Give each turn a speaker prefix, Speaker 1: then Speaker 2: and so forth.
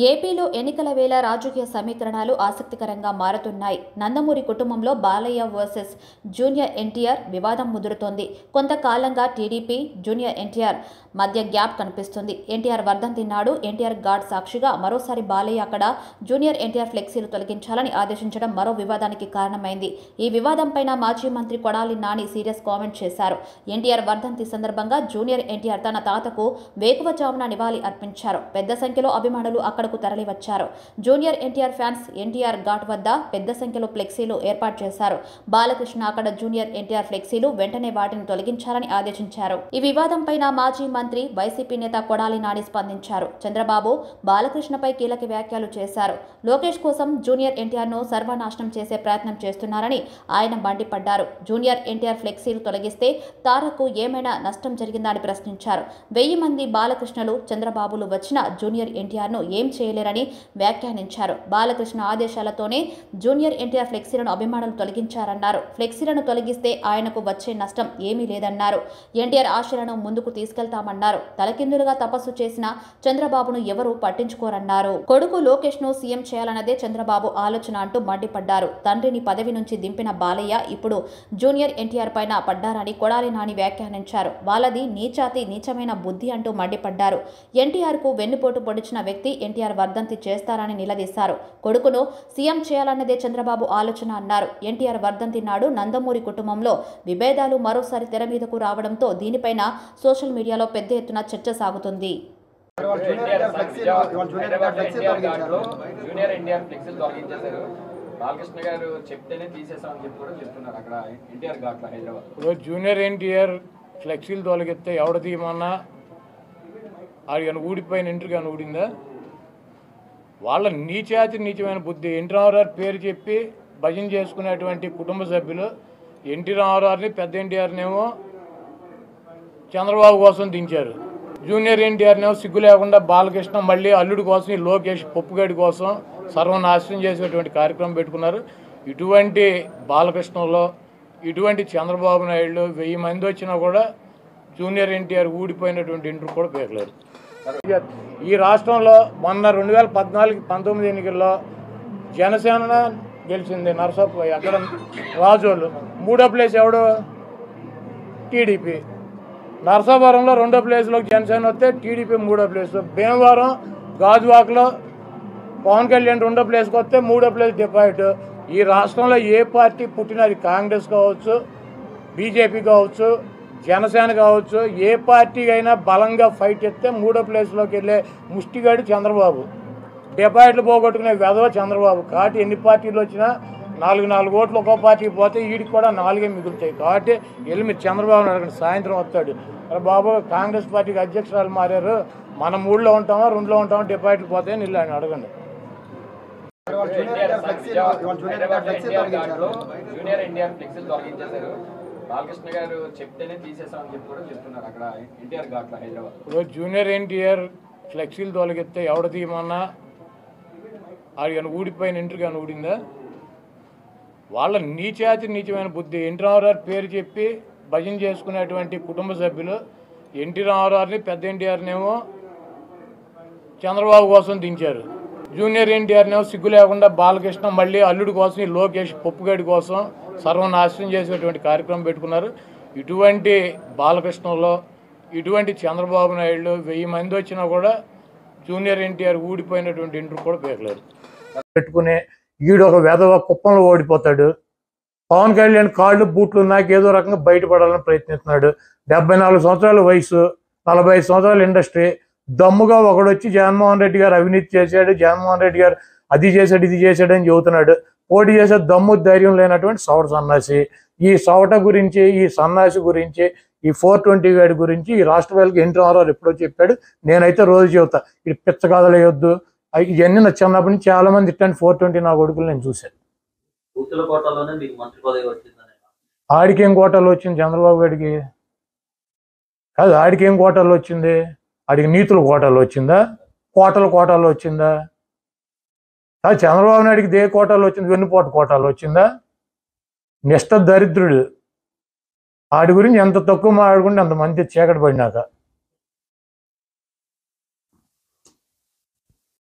Speaker 1: ఏపీలో ఎన్నికల వేళ రాజకీయ సమీకరణాలు ఆసక్తికరంగా మారుతున్నాయి. నందమూరి కుటుంబంలో బాలయ్య వర్సెస్ జూనియర్ ఎన్టీఆర్ వివాదం ముదురుతోంది. కొంతకాలంగా టీడీపీ, జూనియర్ ఎన్టీఆర్ మధ్య గ్యాప్ కనిపిస్తుంది. ఎన్టీఆర్ వర్ధంతి నాడు ఎన్టీఆర్ ఘాట్ సాక్షిగా మరోసారి బాలయ్య అక్కడ జూనియర్ ఎన్టీఆర్ ఫ్లెక్సీలు తొలగించాలని ఆదేశించడం మరో వివాదానికి కారణమైంది. ఈ వివాదంపైన మాజీ మంత్రి కొడాలి నాని సీరియస్ కామెంట్ చేశారు. ఎన్టీఆర్ వర్ధంతి సందర్భంగా జూనియర్ ఎన్టీఆర్ తన తాతకు వేకువజామున నివాళి అర్పించారు. పెద్ద సంఖ్యలో అభిమానులు అక్కడకు తరలివచ్చారు. జూనియర్ ఎన్టీఆర్ ఫ్యాన్స్ ఎన్టీఆర్ ఘాట్ వద్ద పెద్ద సంఖ్యలో ఫ్లెక్సీలు ఏర్పాటు చేశారు. బాలకృష్ణ అక్కడ జూనియర్ ఎన్టీఆర్ ఫ్లెక్సీలు వెంటనే వాటిని తొలగించాలని ఆదేశించారు. ఈ వివాదంపైన మాజీ మంత్రి వైసీపీ నేత కొడాలి నాని స్పందించారు. చంద్రబాబు బాలకృష్ణపై కీలక వ్యాఖ్యలు చేశారు. లోకేష్ కోసం జూనియర్ ఎన్టీఆర్ ను సర్వనాశనం చేసే ప్రయత్నం చేస్తున్నారని ఆయన మండిపడ్డారు. జూనియర్ ఎన్టీఆర్ ఫ్లెక్సీలు తొలగిస్తే తారకు ఏమైనా నష్టం జరిగిందా అని ప్రశ్నించారు. 1000 మంది బాలకృష్ణలు, చంద్రబాబులు వచ్చిన జూనియర్ ఎన్టీఆర్ ను ఏం చేయలేరని వ్యాఖ్యానించారు. బాలకృష్ణ ఆదేశాలతోనే జూనియర్ ఎన్టీఆర్ ఫ్లెక్సీలను అభిమానులు తొలగించారన్నారు. ఫ్లెక్సీలను తొలగిస్తే ఆయనకు వచ్చే నష్టం ఏమీ లేదన్నారు. ఎన్టీఆర్ ఆశలను ముందుకు తీసుకెళ్తామన్నారు. తలకిందులుగా తపస్సు చేసిన చంద్రబాబును ఎవరూ పట్టించుకోరన్నారు. కొడుకు లోకేష్ ను సీఎం చేయాలన్నదే చంద్రబాబు ఆలోచన అంటూ మండిపడ్డారు. తండ్రిని పదవి నుంచి దింపిన బాలయ్య ఇప్పుడు జూనియర్ ఎన్టీఆర్ పైన పడ్డారని కొడాలి నాని వ్యాఖ్యానించారు. వాళ్ళది నీచాతి నీచమైన బుద్ధి అంటూ మండిపడ్డారు. ఎన్టీఆర్ కు వెన్నుపోటు పొడిచిన వ్యక్తి ఎన్టీఆర్ వర్ధంతి చేస్తారని నిలదీశారు. కొడుకును సీఎం చేయాలన్నదే చంద్రబాబు ఆలోచన అన్నారు. ఎన్టీఆర్ వర్ధంతి నాడు నందమూరి కుటుంబంలో విభేదాలు మరోసారి తెర మీదకు రావడంతో దీనిపైన సోషల్ మీడియాలో పెద్ద ఎత్తున చర్చ సాగుతుంది.
Speaker 2: జూనియర్ ఎన్టీఆర్ ఫ్లెక్సీలు తొలగిస్తే ఎవడ తీయమన్నా అది కానీ ఊడిపోయిన ఇంటర్ కానీ ఊడిందా? వాళ్ళ నీచమైన బుద్ధి. ఎన్టీ రామారావు పేరు చెప్పి భజన చేసుకునేటువంటి కుటుంబ సభ్యులు ఎన్టీ రామారావుని, పెద్ద ఎన్టీఆర్నేమో చంద్రబాబు కోసం దించారు. జూనియర్ ఎన్టీఆర్నేమో సిగ్గు లేకుండా బాలకృష్ణ మళ్ళీ అల్లుడి కోసం, ఈ లోకేష్ పప్పుగడి కోసం సర్వనాశనం చేసేటువంటి కార్యక్రమం పెట్టుకున్నారు. ఇటువంటి బాలకృష్ణలో, ఇటువంటి చంద్రబాబు నాయుడు 1000 మంది వచ్చినా కూడా జూనియర్ ఎన్టీఆర్ ఊడిపోయినటువంటి ఇంటర్ కూడా పేర్లేరు. ఈ రాష్ట్రంలో మొన్న 2014-19 ఎన్నికల్లో జనసేన గెలిచింది. నరసాపురం అక్కడ రాజోళ్ళు. 3వ ప్లేస్ ఎవడు? టీడీపీ. నరసాపురంలో 2వ ప్లేస్లో జనసేన వస్తే టీడీపీ 3వ ప్లేస్. భీమవరం గాజువాకలో పవన్ కళ్యాణ్ 2వ ప్లేస్కి వస్తే 3వ ప్లేస్ డిపాజిట్. ఈ రాష్ట్రంలో ఏ పార్టీ పుట్టినది, కాంగ్రెస్ కావచ్చు, బీజేపీ కావచ్చు, జనసేన కావచ్చు, ఏ పార్టీ అయినా బలంగా ఫైట్ ఇస్తే 3వ ప్లేస్లోకి వెళ్ళే ముష్టిగాడు చంద్రబాబు. డిపాజిట్లు పోగొట్టుకునే వెధవ చంద్రబాబు. కాబట్టి ఎన్ని పార్టీలు వచ్చినా 4 ఓట్లు ఒక్కో పార్టీకి పోతే వీడికి కూడా 4 మిగులుతాయి. కాబట్టి వెళ్ళి మీరు చంద్రబాబుని అడగండి, సాయంత్రం వస్తాడు. అరే బాబు, కాంగ్రెస్ పార్టీకి అధ్యక్షురాలు మారారు, మనం 3లో ఉంటామా 2లో ఉంటామా, డిపాజిట్లు పోతాయని వెళ్ళి ఆయన అడగండి. జూనియర్ ఎన్టీఆర్ ఫ్లెక్సీలు తొలగిస్తే ఎవడ తీయమన్నా అది కానీ ఊడిపోయిన ఇంటర్ కానీ ఊడిందా? వాళ్ళ నీచమైన బుద్ధి. ఎన్టీ రామారావు పేరు చెప్పి భజన చేసుకునేటువంటి కుటుంబ సభ్యులు ఎన్టీ రామారావుని, పెద్ద ఎన్టీఆర్నేమో చంద్రబాబు కోసం దించారు. జూనియర్ ఎన్టీఆర్నేమో సిగ్గు లేకుండా బాలకృష్ణ మళ్ళీ అల్లుడి కోసం, ఈ లోకేష్ పప్పుగడి కోసం సర్వనాశనం చేసేటువంటి కార్యక్రమం పెట్టుకున్నారు. ఇటువంటి బాలకృష్ణలో, ఇటువంటి చంద్రబాబు నాయుడు 1000 మంది వచ్చినా కూడా జూనియర్ ఎన్టీఆర్ ఊడిపోయినటువంటి ఇంటర్ కూడా పేర్లేరు. పెట్టుకుని ఈడు ఒక వెధవ కుప్పంలో ఓడిపోతాడు. పవన్ కళ్యాణ్ కాళ్ళు బూట్లు నాకు ఏదో రకంగా బయటపడాలని ప్రయత్నిస్తున్నాడు. 74 సంవత్సరాల వయసు, 45 సంవత్సరాల ఇండస్ట్రీ. దమ్ముగా ఒకడు వచ్చి జగన్మోహన్ రెడ్డి గారు అవినీతి చేశాడు, జగన్మోహన్ రెడ్డి గారు అది చేశాడు ఇది చేశాడు అని చెబుతున్నాడు. పోటీ చేసే దమ్ము ధైర్యం లేనటువంటి సవట సన్నాసి. ఈ సవట గురించి, ఈ సన్నాసి గురించి, ఈ 420 గాడి గురించి ఈ రాష్ట్ర ప్రజలకు ఎన్టీ రామారావు ఎప్పుడో చెప్పాడు. నేనైతే రోజు చెబుతా, ఇది పిచ్చ కథలు వేయొద్దు. ఇవన్నీ నా చిన్నప్పటి నుంచి చాలా మంది ఇట్లాంటి 420 నా కొడుకులు నేను చూశాను. ఆడికి ఏం కోటాలు వచ్చింది చంద్రబాబు గారికి? కాదు, ఆడికి ఏం కోటాలు వచ్చింది? ఆడికి నీతుల కోటాలు వచ్చిందా? కోటాలు వచ్చిందా? కాదు, చంద్రబాబు నాయుడికి దే కోటాలు వచ్చింది? వెన్నుపోటు కోటాలు వచ్చిందా? నిష్ట దరిద్రుడు. ఆడి గురించి ఎంత తక్కువ మాట్లాడుకుంటే అంత మంది చీకటి పడినాక.